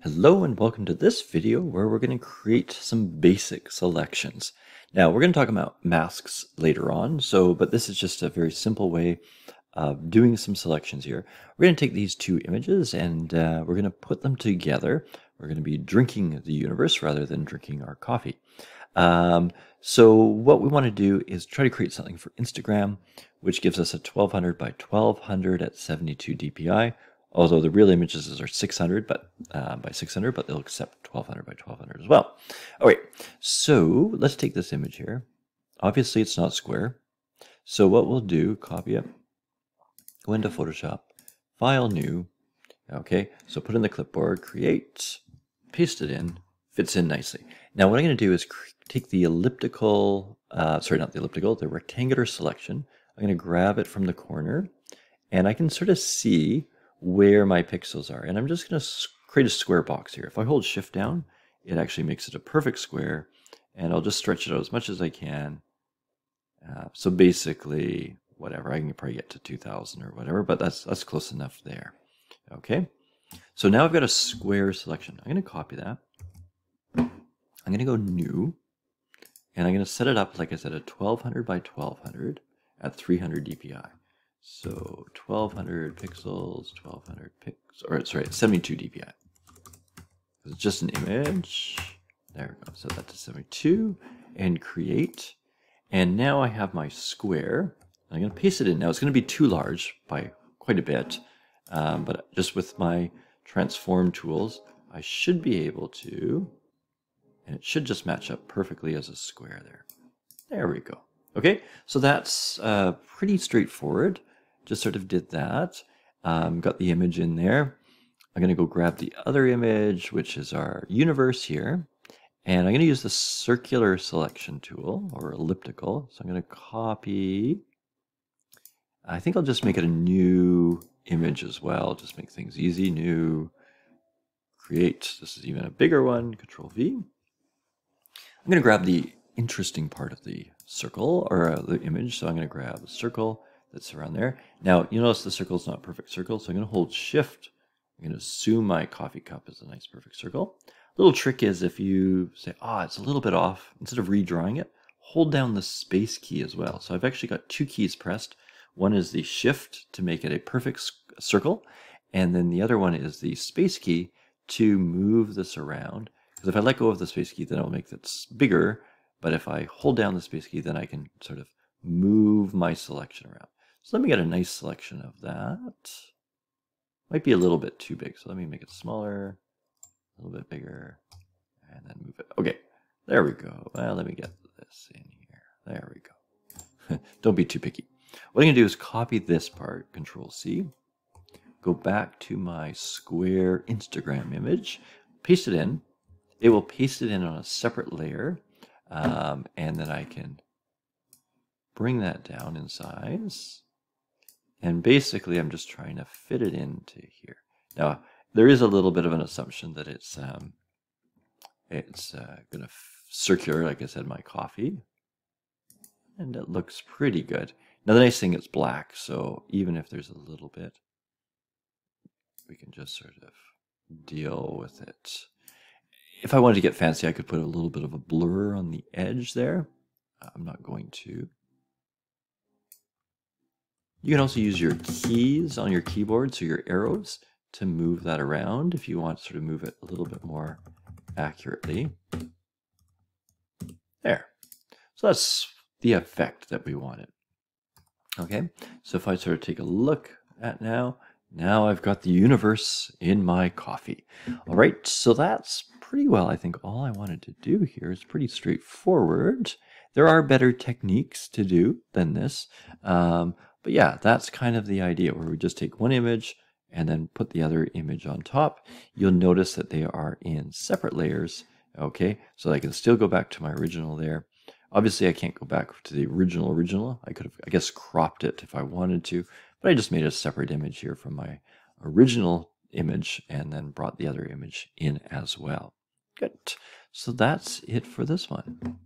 Hello and welcome to this video where we're going to create some basic selections. Now we're going to talk about masks later on, but this is just a very simple way of doing some selections here. We're going to take these two images and we're going to put them together. We're going to be drinking the universe rather than drinking our coffee. So what we want to do is try to create something for Instagram, which gives us a 1200 by 1200 at 72 dpi. Although the real images are 600 by 600, but they'll accept 1200 by 1200 as well. All right, so let's take this image here. Obviously, it's not square. So what we'll do, copy it, go into Photoshop, File, New. Okay, so put in the clipboard, create, paste it in, fits in nicely. Now what I'm going to do is take the elliptical, the rectangular selection. I'm going to grab it from the corner, and I can sort of see where my pixels are. And I'm just going to create a square box here. If I hold Shift down, it actually makes it a perfect square. And I'll just stretch it out as much as I can. So basically, whatever, I can probably get to 2000 or whatever, but that's close enough there. Okay, so now I've got a square selection. I'm going to copy that. I'm going to go New, and I'm going to set it up, like I said, at 1200 by 1200 at 300 dpi. So 1200 pixels, 1200 pixels, or sorry, 72 dpi. It's just an image. There we go. Set that to 72 and create. And now I have my square. I'm going to paste it in. Now it's going to be too large by quite a bit, but just with my transform tools, I should be able to, and it should just match up perfectly as a square there. There we go. Okay, so that's pretty straightforward. Just sort of did that. Got the image in there. I'm going to go grab the other image, which is our universe here. And I'm going to use the circular selection tool, or elliptical. So I'm going to copy. I think I'll just make it a new image as well. Just make things easy. New. Create. This is even a bigger one. Control V. I'm going to grab the interesting part of the circle, or the image. So I'm going to grab a circle that's around there. Now, you notice the circle is not a perfect circle, so I'm going to hold Shift. I'm going to assume my coffee cup is a nice perfect circle. Little trick is if you say, it's a little bit off, instead of redrawing it, hold down the space key as well. So I've actually got two keys pressed. One is the Shift to make it a perfect circle, and then the other one is the space key to move this around. Because if I let go of the space key, then it'll make it bigger, but if I hold down the space key, then I can sort of move my selection around. So let me get a nice selection of that. Might be a little bit too big, so let me make it smaller, a little bit bigger, and then move it. Okay, there we go. Well, let me get this in here. There we go. Don't be too picky. What I'm going to do is copy this part, Control C, go back to my square Instagram image, paste it in. It will paste it in on a separate layer, and then I can bring that down in size. And basically, I'm just trying to fit it into here. Now, there is a little bit of an assumption that it's going to circular, like I said, my coffee. And it looks pretty good. Now, the nice thing is black, so even if there's a little bit, we can just sort of deal with it. If I wanted to get fancy, I could put a little bit of a blur on the edge there. I'm not going to. You can also use your keys on your keyboard, so your arrows, to move that around if you want to sort of move it a little bit more accurately. There. So that's the effect that we wanted. Okay, so if I sort of take a look at now I've got the universe in my coffee. All right, so that's pretty well, I think, all I wanted to do here. Is pretty straightforward. There are better techniques to do than this. But yeah, that's kind of the idea, where we just take one image and then put the other image on top. You'll notice that they are in separate layers. Okay, so I can still go back to my original there. Obviously, I can't go back to the original. I could have, I guess, cropped it if I wanted to, but I just made a separate image here from my original image and then brought the other image in as well. Good. So that's it for this one.